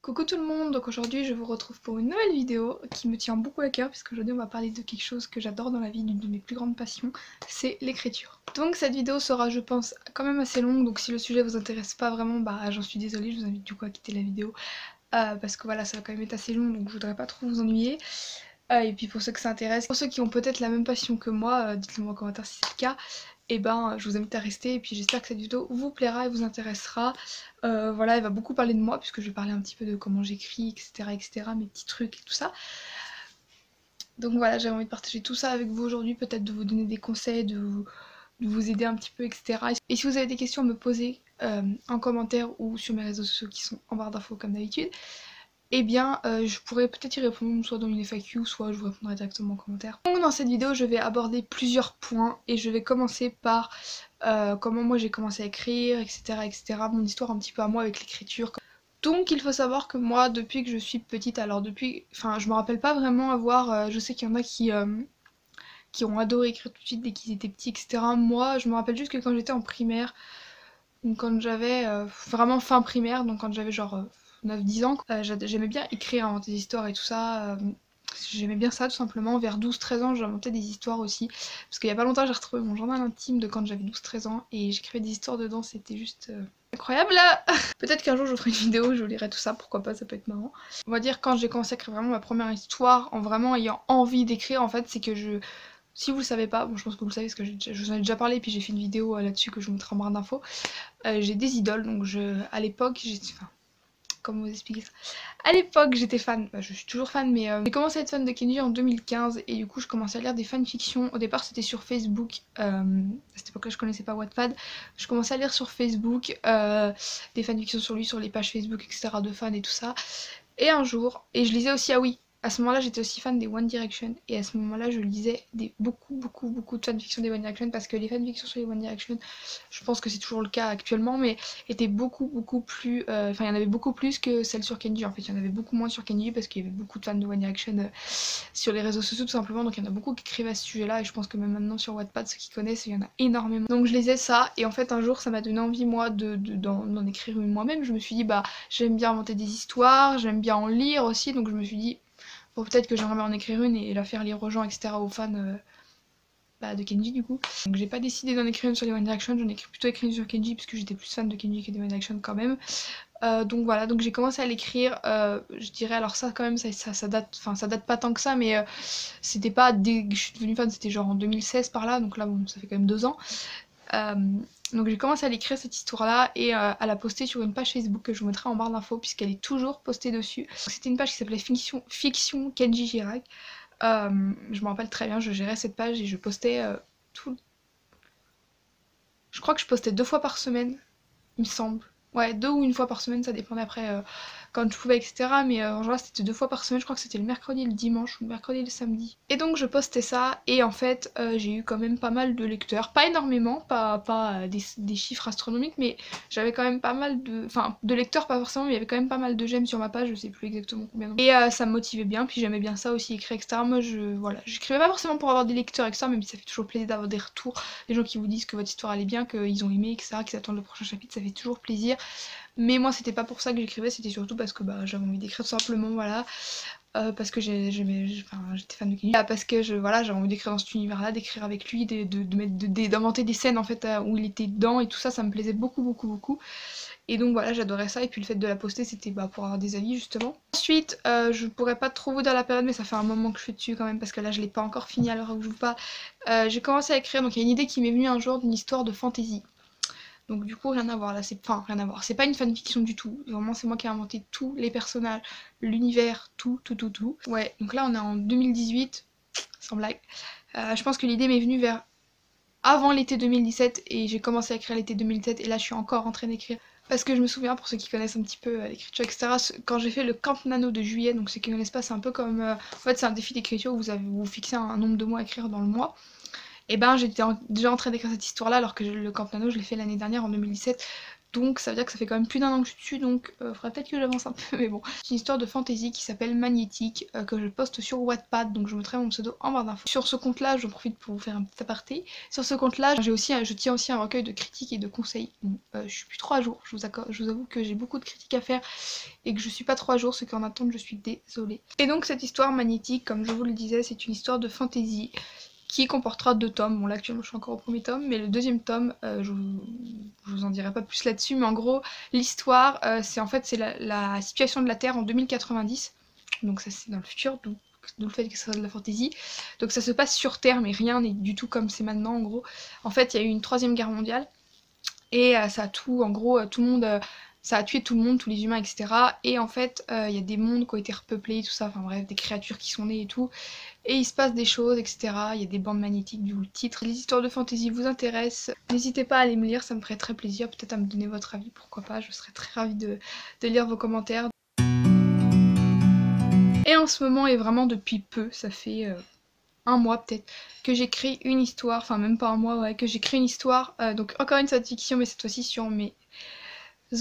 Coucou tout le monde, donc aujourd'hui je vous retrouve pour une nouvelle vidéo qui me tient beaucoup à cœur puisque aujourd'hui on va parler de quelque chose que j'adore dans la vie, d'une de mes plus grandes passions, c'est l'écriture. Donc cette vidéo sera je pense quand même assez longue, donc si le sujet vous intéresse pas vraiment, bah j'en suis désolée, je vous invite du coup à quitter la vidéo parce que voilà ça va quand même être assez long donc je voudrais pas trop vous ennuyer. Et puis pour ceux que ça intéresse, pour ceux qui ont peut-être la même passion que moi, dites-le moi en commentaire si c'est le cas. Et ben je vous invite à rester et puis j'espère que cette vidéo vous plaira et vous intéressera. Voilà, elle va beaucoup parler de moi puisque je vais parler un petit peu de comment j'écris, etc., mes petits trucs et tout ça. Donc voilà, j'avais envie de partager tout ça avec vous aujourd'hui, peut-être de vous donner des conseils, de vous aider un petit peu, etc. Et si vous avez des questions à me poser en commentaire ou sur mes réseaux sociaux qui sont en barre d'infos comme d'habitude, eh bien je pourrais peut-être y répondre soit dans une FAQ, soit je vous répondrai directement en commentaire. Donc dans cette vidéo je vais aborder plusieurs points et je vais commencer par comment moi j'ai commencé à écrire, etc., mon histoire un petit peu à moi avec l'écriture. Donc il faut savoir que moi depuis que je suis petite, alors depuis, enfin je me rappelle pas vraiment avoir, je sais qu'il y en a qui ont adoré écrire tout de suite dès qu'ils étaient petits, etc. Moi je me rappelle juste que quand j'étais en primaire, donc quand j'avais vraiment fin primaire, donc quand j'avais genre 9-10 ans, j'aimais bien écrire, inventer des histoires et tout ça. J'aimais bien ça tout simplement. Vers 12-13 ans, j'inventais des histoires aussi. Parce qu'il y a pas longtemps, j'ai retrouvé mon journal intime de quand j'avais 12-13 ans et j'écrivais des histoires dedans, c'était juste incroyable là. Peut-être qu'un jour je vous ferai une vidéo où je vous lirai tout ça, pourquoi pas, ça peut être marrant. On va dire quand j'ai commencé à écrire vraiment ma première histoire, en vraiment ayant envie d'écrire, en fait, c'est que si vous le savez pas, bon je pense que vous le savez parce que je vous en ai déjà parlé et puis j'ai fait une vidéo là-dessus que je vous mettrai en barre d'infos. J'ai des idoles, donc à l'époque, enfin, comment vous expliquer ça? À l'époque j'étais fan, je suis toujours fan, mais j'ai commencé à être fan de Kenji en 2015 et du coup je commençais à lire des fanfictions. Au départ c'était sur Facebook, à cette époque là je connaissais pas Wattpad, je commençais à lire sur Facebook des fanfictions sur lui, sur les pages Facebook, etc. de fans et tout ça. Et un jour, et je lisais aussi, ah oui, à ce moment-là j'étais aussi fan des One Direction et à ce moment-là je lisais beaucoup de fanfictions des One Direction parce que les fanfictions sur les One Direction, je pense que c'est toujours le cas actuellement, mais étaient beaucoup plus, enfin il y en avait beaucoup plus que celles sur Kenji. En fait il y en avait beaucoup moins sur Kenji parce qu'il y avait beaucoup de fans de One Direction sur les réseaux sociaux tout simplement, donc il y en a beaucoup qui écrivaient à ce sujet-là et je pense que même maintenant sur Wattpad, ceux qui connaissent, il y en a énormément. Donc je lisais ça et en fait un jour ça m'a donné envie moi d'en écrire une moi-même. Je me suis dit bah j'aime bien inventer des histoires, j'aime bien en lire aussi, donc je me suis dit bon, peut-être que j'aimerais bien en écrire une et la faire lire aux gens, etc., aux fans de Kenji du coup. Donc j'ai pas décidé d'en écrire une sur les One Direction, j'en ai plutôt écrit une sur Kenji puisque j'étais plus fan de Kenji que des One Direction quand même. Donc voilà, donc j'ai commencé à l'écrire, je dirais, alors ça quand même ça date, enfin ça date pas tant que ça, mais c'était pas dès que je suis devenue fan, c'était genre en 2016 par là, donc là bon ça fait quand même 2 ans. Donc j'ai commencé à l'écrire cette histoire-là et à la poster sur une page Facebook que je vous mettrai en barre d'infos puisqu'elle est toujours postée dessus. C'était une page qui s'appelait Fiction Kenji Girac. Je me rappelle très bien, je gérais cette page et je postais je crois que je postais 2 fois par semaine, il me semble. Ouais, 2 ou 1 fois par semaine, ça dépendait après quand je pouvais, etc. Mais en général, c'était 2 fois par semaine. Je crois que c'était le mercredi et le dimanche, ou le mercredi et le samedi. Et donc, je postais ça, et en fait, j'ai eu quand même pas mal de lecteurs. Pas énormément, pas des chiffres astronomiques, mais j'avais quand même pas mal de. Enfin, de lecteurs, pas forcément, mais il y avait quand même pas mal de j'aime sur ma page, je sais plus exactement combien. Et ça me motivait bien, puis j'aimais bien ça aussi, écrire, etc. Moi, voilà, j'écrivais pas forcément pour avoir des lecteurs, etc. Même si ça fait toujours plaisir d'avoir des retours, des gens qui vous disent que votre histoire allait bien, qu'ils ont aimé, etc., qu'ils attendent le prochain chapitre, ça fait toujours plaisir. Mais moi c'était pas pour ça que j'écrivais, c'était surtout parce que j'avais envie d'écrire tout simplement, voilà. Parce que j'étais fan de Kenji. Parce que voilà, j'avais envie d'écrire dans cet univers-là, d'écrire avec lui, d'inventer des scènes en fait où il était dedans et tout ça, ça me plaisait beaucoup. Et donc voilà, j'adorais ça et puis le fait de la poster c'était pour avoir des avis justement. Ensuite, je pourrais pas trop vous dire la période mais ça fait un moment que je suis dessus quand même parce que là je l'ai pas encore fini à l'heure où je vous parle. J'ai commencé à écrire, donc il y a une idée qui m'est venue un jour d'une histoire de fantasy. Donc du coup rien à voir là, enfin rien à voir, c'est pas une fanfiction du tout, vraiment c'est moi qui ai inventé tous les personnages, l'univers, tout. Ouais, donc là on est en 2018, sans blague. Je pense que l'idée m'est venue vers avant l'été 2017 et j'ai commencé à écrire l'été 2017 et là je suis encore en train d'écrire. Parce que je me souviens, pour ceux qui connaissent un petit peu l'écriture, etc., quand j'ai fait le camp nano de juillet, donc ceux qui connaissent pas, c'est un peu comme... en fait c'est un défi d'écriture où vous fixez un nombre de mots à écrire dans le mois. Et j'étais déjà en train d'écrire cette histoire là alors que le Camp Nano je l'ai fait l'année dernière en 2017, Donc ça veut dire que ça fait quand même plus d'1 an que je suis dessus, donc faudrait peut-être que j'avance un peu, mais bon. C'est une histoire de fantasy qui s'appelle Magnétique, que je poste sur Wattpad, donc je mettrai mon pseudo en barre d'infos. Sur ce compte là, j'en profite pour vous faire un petit aparté. Sur ce compte là, je tiens aussi un recueil de critiques et de conseils. Bon, je suis plus trop à jour, je vous avoue que j'ai beaucoup de critiques à faire et que je suis pas trop à jour, ce qu'en attendant je suis désolée. Et donc cette histoire Magnétique, comme je vous le disais, c'est une histoire de fantasy qui comportera 2 tomes. Bon là actuellement je suis encore au premier tome, mais le deuxième tome, je vous en dirai pas plus là-dessus, mais en gros l'histoire c'est en fait c'est la situation de la Terre en 2090, donc ça c'est dans le futur, d'où le fait que ça soit de la fantasy. Donc ça se passe sur Terre, mais rien n'est du tout comme c'est maintenant en gros. En fait il y a eu une 3e guerre mondiale, et ça a tout, en gros tout le monde... ça a tué tout le monde, tous les humains, etc. Et en fait, il y a des mondes qui ont été repeuplés, tout ça, enfin bref, des créatures qui sont nées et tout. Et il se passe des choses, etc. Il y a des bandes magnétiques, du titre. Les histoires de fantasy vous intéressent, n'hésitez pas à aller me lire, ça me ferait très plaisir. Peut-être à me donner votre avis, pourquoi pas, je serais très ravie de lire vos commentaires. Et en ce moment, et vraiment depuis peu, ça fait... 1 mois peut-être, que j'écris une histoire, enfin même pas 1 mois, ouais, que j'écris une histoire, donc encore une science-fiction, mais cette fois-ci sur mes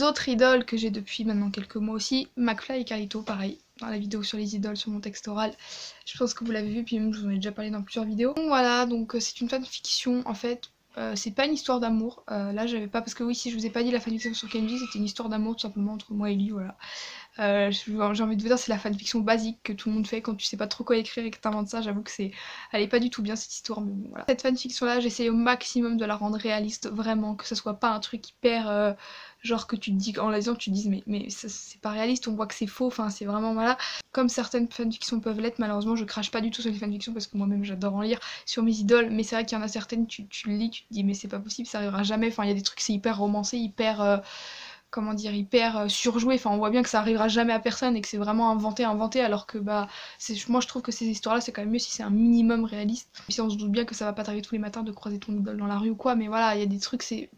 autres idoles que j'ai depuis maintenant quelques mois aussi, McFly et Carlito, pareil, dans la vidéo sur les idoles, sur mon texte oral, je pense que vous l'avez vu, puis même je vous en ai déjà parlé dans plusieurs vidéos. Donc voilà, donc c'est une fanfiction en fait. C'est pas une histoire d'amour, là j'avais pas, parce que oui, si je vous ai pas dit la fanfiction sur Kenji, c'était une histoire d'amour tout simplement entre moi et lui, voilà. J'ai envie de vous dire, c'est la fanfiction basique que tout le monde fait quand tu sais pas trop quoi écrire et que t'inventes ça. J'avoue que elle est pas du tout bien cette histoire, mais bon voilà. Cette fanfiction là, j'essaye au maximum de la rendre réaliste, vraiment, que ce soit pas un truc hyper genre que tu te dis, en la lisant tu te dises mais c'est pas réaliste, on voit que c'est faux, enfin c'est vraiment voilà. Comme certaines fanfictions peuvent l'être, malheureusement je crache pas du tout sur les fanfictions parce que moi-même j'adore en lire sur mes idoles, mais c'est vrai qu'il y en a certaines, tu le lis, tu te dis mais c'est pas possible, ça arrivera jamais, enfin il y a des trucs c'est hyper romancé, hyper... comment dire, hyper surjoué, enfin on voit bien que ça arrivera jamais à personne et que c'est vraiment inventé, alors que bah moi je trouve que ces histoires là c'est quand même mieux si c'est un minimum réaliste. Si on se doute bien que ça va pas t'arriver tous les matins de croiser ton idole dans la rue ou quoi, mais voilà, il y a des trucs c'est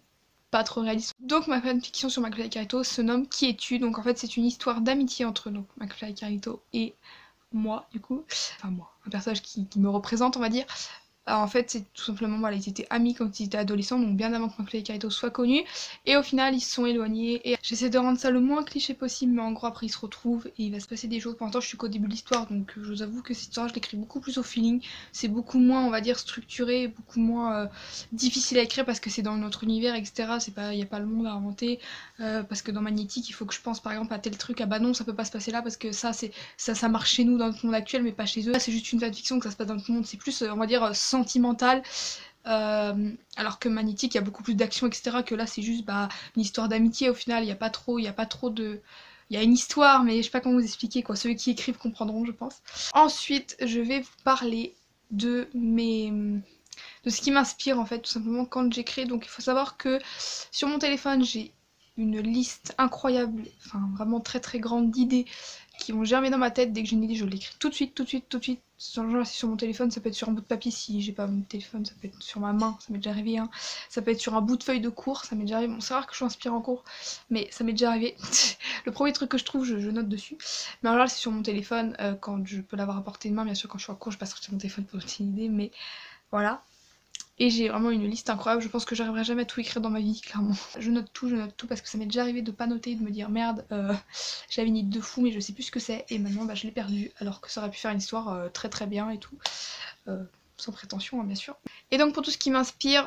pas trop réaliste. Donc ma fanfiction sur McFly et Carlito se nomme Qui es-tu? Donc en fait c'est une histoire d'amitié entre donc McFly et Carlito et moi du coup, enfin moi, un personnage qui me représente on va dire. Alors, en fait c'est tout simplement, voilà, ils étaient amis quand ils étaient adolescents, donc bien avant que McFly et Carlito soient connus, et au final ils se sont éloignés, et j'essaie de rendre ça le moins cliché possible, mais en gros après ils se retrouvent, et il va se passer des choses. Pour l'instant je suis qu'au début de l'histoire, donc je vous avoue que cette histoire je l'écris beaucoup plus au feeling, c'est beaucoup moins on va dire structuré, beaucoup moins difficile à écrire parce que c'est dans notre univers, etc. C'est pas, y a pas le monde à inventer, parce que dans Magnétique il faut que je pense par exemple à tel truc, ah bah non ça peut pas se passer là parce que ça c'est ça marche chez nous dans notre monde actuel mais pas chez eux. Là c'est juste une fanfiction que ça se passe dans notre monde, c'est plus on va dire sentimental, alors que Magnétique il y a beaucoup plus d'action, etc. que là c'est juste bah une histoire d'amitié au final, il y a pas trop de... Il y a une histoire mais je sais pas comment vous expliquer quoi, ceux qui écrivent comprendront je pense. Ensuite je vais vous parler de ce qui m'inspire en fait tout simplement quand j'écris. Donc il faut savoir que sur mon téléphone j'ai une liste incroyable, enfin vraiment très très grande d'idées qui vont germer dans ma tête. Dès que j'ai une idée je l'écris tout de suite. Genre c'est sur mon téléphone, ça peut être sur un bout de papier si j'ai pas mon téléphone, ça peut être sur ma main, ça m'est déjà arrivé hein. Ça peut être sur un bout de feuille de cours, ça m'est déjà arrivé. Bon c'est rare que je sois inspirée en cours, mais ça m'est déjà arrivé. Le premier truc que je trouve, je note dessus. Mais en général c'est sur mon téléphone, quand je peux l'avoir à portée de main, bien sûr quand je suis en cours je vais pas sortir mon téléphone pour noter une idée, mais voilà. Et j'ai vraiment une liste incroyable, je pense que j'arriverai jamais à tout écrire dans ma vie, clairement. Je note tout parce que ça m'est déjà arrivé de pas noter et de me dire merde, j'avais une idée de fou mais je sais plus ce que c'est, et maintenant bah, je l'ai perdue alors que ça aurait pu faire une histoire très très bien et tout. Sans prétention hein, bien sûr. Et donc pour tout ce qui m'inspire,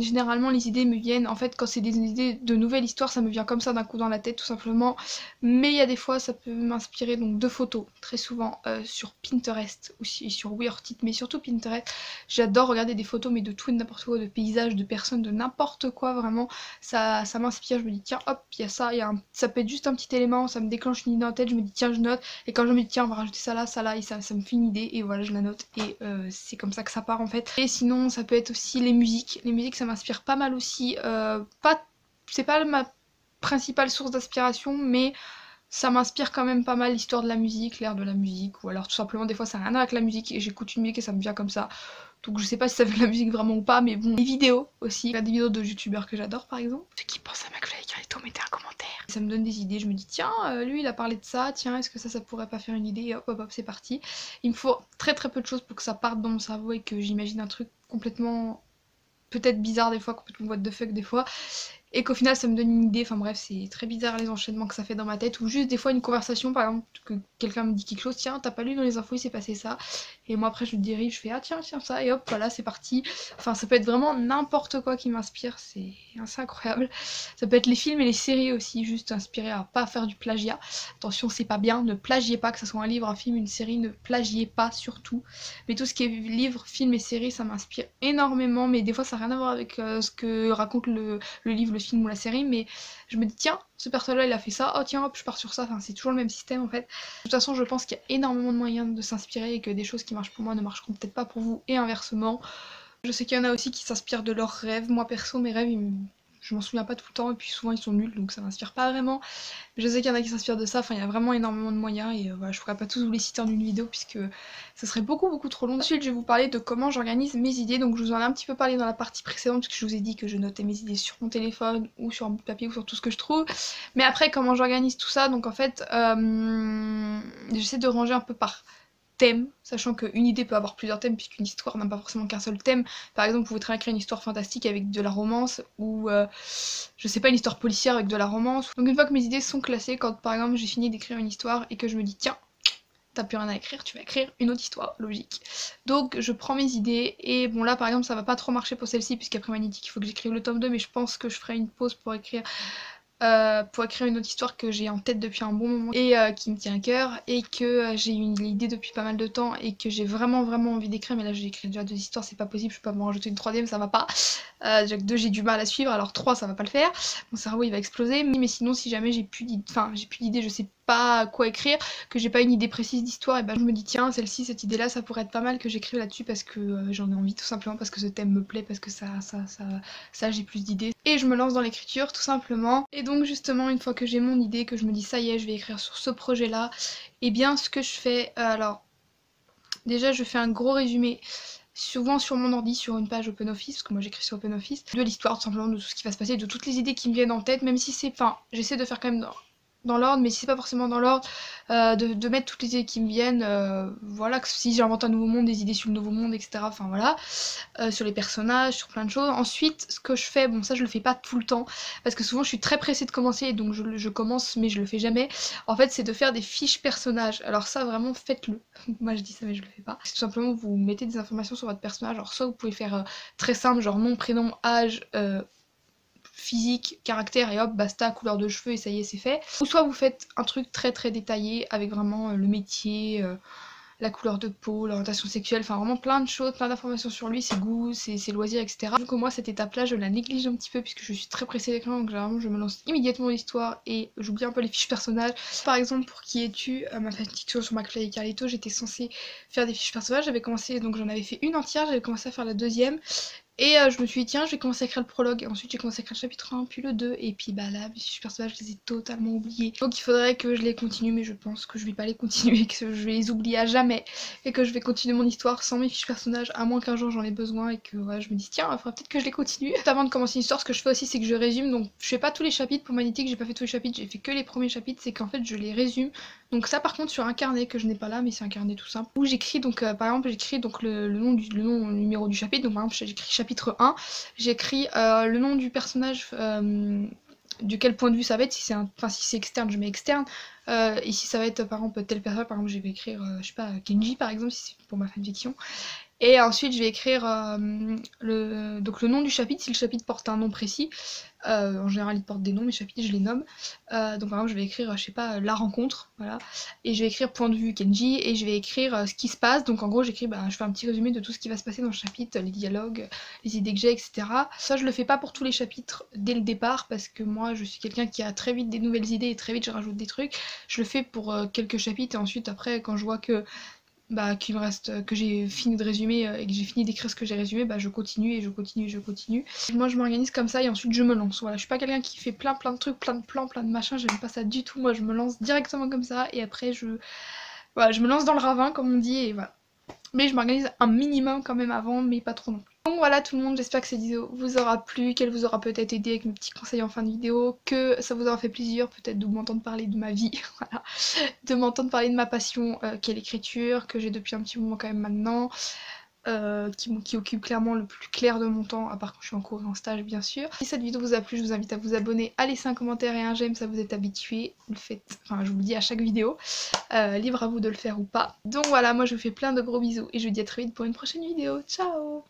généralement les idées me viennent, en fait quand c'est des idées de nouvelles histoires ça me vient comme ça d'un coup dans la tête tout simplement, mais il y a des fois ça peut m'inspirer donc de photos, très souvent sur Pinterest aussi, sur Weird It, mais surtout Pinterest. J'adore regarder des photos mais de tout et de n'importe quoi, de paysages, de personnes, de n'importe quoi vraiment, ça m'inspire, je me dis tiens hop il y a ça, ça peut être juste un petit élément, ça me déclenche une idée en tête, je me dis tiens je note, et quand je me dis tiens on va rajouter ça là, et ça me fait une idée et voilà je la note, et c'est comme ça que ça part en fait. Et sinon ça peut être aussi les musiques ça m'inspire pas mal aussi, c'est pas ma principale source d'inspiration mais ça m'inspire quand même pas mal l'histoire de la musique, l'air de la musique, ou alors tout simplement des fois ça n'a rien à voir avec la musique et j'écoute une musique et ça me vient comme ça. Donc je sais pas si ça fait de la musique vraiment ou pas, mais bon. Les vidéos aussi, des vidéos de youtubeurs que j'adore par exemple. Ceux qui pensent à McFly et Carlito, mettez un commentaire. Ça me donne des idées, je me dis tiens, lui il a parlé de ça, tiens est-ce que ça pourrait pas faire une idée, et hop hop hop c'est parti. Il me faut très très peu de choses pour que ça parte dans mon cerveau et que j'imagine un truc complètement... peut-être bizarre des fois, complètement what the fuck des fois. et qu'au final ça me donne une idée. Enfin bref, c'est très bizarre les enchaînements que ça fait dans ma tête, ou juste des fois une conversation, par exemple, que quelqu'un me dit quelque chose, tiens t'as pas lu dans les infos il s'est passé ça, et moi après je me dirige, je fais ah tiens ça, et hop voilà c'est parti. Enfin ça peut être vraiment n'importe quoi qui m'inspire, c'est assez incroyable. Ça peut être les films et les séries aussi, juste inspiré à pas faire du plagiat. Attention, c'est pas bien, ne plagiez pas, que ce soit un livre, un film, une série, ne plagiez pas surtout. Mais tout ce qui est livre, film et série, ça m'inspire énormément, mais des fois ça n'a rien à voir avec ce que raconte le livre, le film ou la série, mais je me dis tiens, ce perso-là il a fait ça, oh tiens hop, je pars sur ça, enfin c'est toujours le même système en fait. De toute façon, je pense qu'il y a énormément de moyens de s'inspirer et que des choses qui marchent pour moi ne marcheront peut-être pas pour vous et inversement. Je sais qu'il y en a aussi qui s'inspirent de leurs rêves. Moi perso, mes rêves, je m'en souviens pas tout le temps et puis souvent ils sont nuls donc ça m'inspire pas vraiment. Mais je sais qu'il y en a qui s'inspirent de ça, enfin il y a vraiment énormément de moyens et voilà, je pourrais pas tous vous les citer en une vidéo puisque ça serait beaucoup trop long. Ensuite je vais vous parler de comment j'organise mes idées, donc je vous en ai un petit peu parlé dans la partie précédente puisque je vous ai dit que je notais mes idées sur mon téléphone ou sur un bout de papier ou sur tout ce que je trouve. Mais après comment j'organise tout ça, donc en fait j'essaie de ranger un peu par thème, sachant qu'une idée peut avoir plusieurs thèmes puisqu'une histoire n'a pas forcément qu'un seul thème. Par exemple, vous pouvez très bien créer une histoire fantastique avec de la romance ou je sais pas, une histoire policière avec de la romance. Donc une fois que mes idées sont classées, quand par exemple j'ai fini d'écrire une histoire et que je me dis tiens, t'as plus rien à écrire, tu vas écrire une autre histoire, logique. Donc je prends mes idées et bon là par exemple ça va pas trop marcher pour celle-ci puisqu'après Magnétique il faut que j'écrive le tome 2, mais je pense que je ferai une pause pour écrire une autre histoire que j'ai en tête depuis un bon moment et qui me tient à cœur et que j'ai eu l'idée depuis pas mal de temps et que j'ai vraiment envie d'écrire, mais là j'ai écrit déjà 2 histoires, c'est pas possible, je peux pas m'en rajouter une troisième, ça va pas. Déjà que 2 j'ai du mal à suivre, alors 3 ça va pas le faire, mon cerveau il va exploser, mais sinon si jamais j'ai plus d'idées, je sais pas quoi écrire, que j'ai pas une idée précise d'histoire, et ben je me dis tiens celle-ci, cette idée là ça pourrait être pas mal que j'écrive là-dessus parce que j'en ai envie, tout simplement parce que ce thème me plaît, parce que ça j'ai plus d'idées et je me lance dans l'écriture tout simplement. Et donc justement une fois que j'ai mon idée, que je me dis ça y est je vais écrire sur ce projet là, et bien ce que je fais, alors déjà je fais un gros résumé souvent sur mon ordi, sur une page OpenOffice, parce que moi j'écris sur OpenOffice, de l'histoire tout simplement, de tout ce qui va se passer, de toutes les idées qui me viennent en tête, même si c'est, enfin j'essaie de faire quand même dans l'ordre, mais si c'est pas forcément dans l'ordre, de mettre toutes les idées qui me viennent, voilà, que si j'invente un nouveau monde, des idées sur le nouveau monde, etc. Enfin voilà, sur les personnages, sur plein de choses. Ensuite, ce que je fais, bon ça je le fais pas tout le temps, parce que souvent je suis très pressée de commencer, et donc je commence mais je le fais jamais. En fait c'est de faire des fiches personnages, alors ça vraiment faites-le. Moi je dis ça mais je le fais pas. C'est tout simplement vous mettez des informations sur votre personnage, alors soit vous pouvez faire très simple, genre nom, prénom, âge, physique, caractère et hop basta, couleur de cheveux et ça y est c'est fait. Ou soit vous faites un truc très détaillé avec vraiment le métier, la couleur de peau, l'orientation sexuelle, enfin vraiment plein de choses, plein d'informations sur lui, ses goûts, ses loisirs, etc. Donc moi cette étape là je la néglige un petit peu puisque je suis très pressée d'écrire, donc généralement je me lance immédiatement dans l'histoire et j'oublie un peu les fiches personnages. Par exemple pour Qui es-tu, ma fanfiction sur McFly et Carlito, j'étais censée faire des fiches personnages, j'avais commencé, donc j'en avais fait une entière, j'avais commencé à faire la deuxième. Et je me suis dit tiens je vais commencer à écrire le prologue, et ensuite j'ai commencé à écrire le chapitre 1 puis le 2 et puis bah là mes fiches personnages je les ai totalement oubliés. Donc il faudrait que je les continue, mais je pense que je vais pas les continuer, que je vais les oublier à jamais et que je vais continuer mon histoire sans mes fiches personnages, à moins qu'un jour j'en ai besoin et que ouais, je me dis tiens il faudra peut-être que je les continue. Avant de commencer une histoire, ce que je fais aussi c'est que je résume, donc je fais pas tous les chapitres pour Magnétique, j'ai pas fait tous les chapitres, j'ai fait que les premiers chapitres, c'est qu'en fait je les résume. Donc ça par contre sur un carnet que je n'ai pas là, mais c'est un carnet tout simple où j'écris donc par exemple j'écris donc le numéro du chapitre, donc par exemple j'écris chapitre 1, j'écris le nom du personnage, du quel point de vue ça va être, si c'est externe je mets externe, et si ça va être par exemple tel personnage, par exemple je vais écrire je sais pas Kenji par exemple si c'est pour ma fanfiction. Et ensuite je vais écrire donc le nom du chapitre, si le chapitre porte un nom précis. En général il porte des noms, mes chapitres je les nomme. Donc par exemple je vais écrire, je sais pas, la rencontre, voilà. Et je vais écrire point de vue Kenji, et je vais écrire ce qui se passe. Donc en gros j'écris, je fais un petit résumé de tout ce qui va se passer dans le chapitre, les dialogues, les idées que j'ai, etc. Ça je le fais pas pour tous les chapitres dès le départ, parce que moi je suis quelqu'un qui a très vite des nouvelles idées et très vite je rajoute des trucs. Je le fais pour quelques chapitres, et ensuite après quand je vois que qu'il me reste, que j'ai fini de résumer et que j'ai fini d'écrire ce que j'ai résumé, je continue et je continue et je continue. Moi je m'organise comme ça et ensuite je me lance. Voilà, je suis pas quelqu'un qui fait plein de trucs, plein de plans, plein de machins, j'aime pas ça du tout. Moi je me lance directement comme ça et après voilà, je me lance dans le ravin comme on dit, et voilà. Mais je m'organise un minimum quand même avant, mais pas trop non plus. Donc voilà tout le monde, j'espère que cette vidéo vous aura plu, qu'elle vous aura peut-être aidé avec mes petits conseils en fin de vidéo, que ça vous aura fait plaisir peut-être de m'entendre parler de ma vie, voilà, de m'entendre parler de ma passion qu'est l'écriture, que j'ai depuis un petit moment quand même maintenant. qui occupe clairement le plus clair de mon temps, à part quand je suis en cours et en stage bien sûr. Si cette vidéo vous a plu, je vous invite à vous abonner, à laisser un commentaire et un j'aime, ça vous est habitué, vous le faites, enfin je vous le dis à chaque vidéo, libre à vous de le faire ou pas. Donc voilà, moi je vous fais plein de gros bisous et je vous dis à très vite pour une prochaine vidéo, ciao.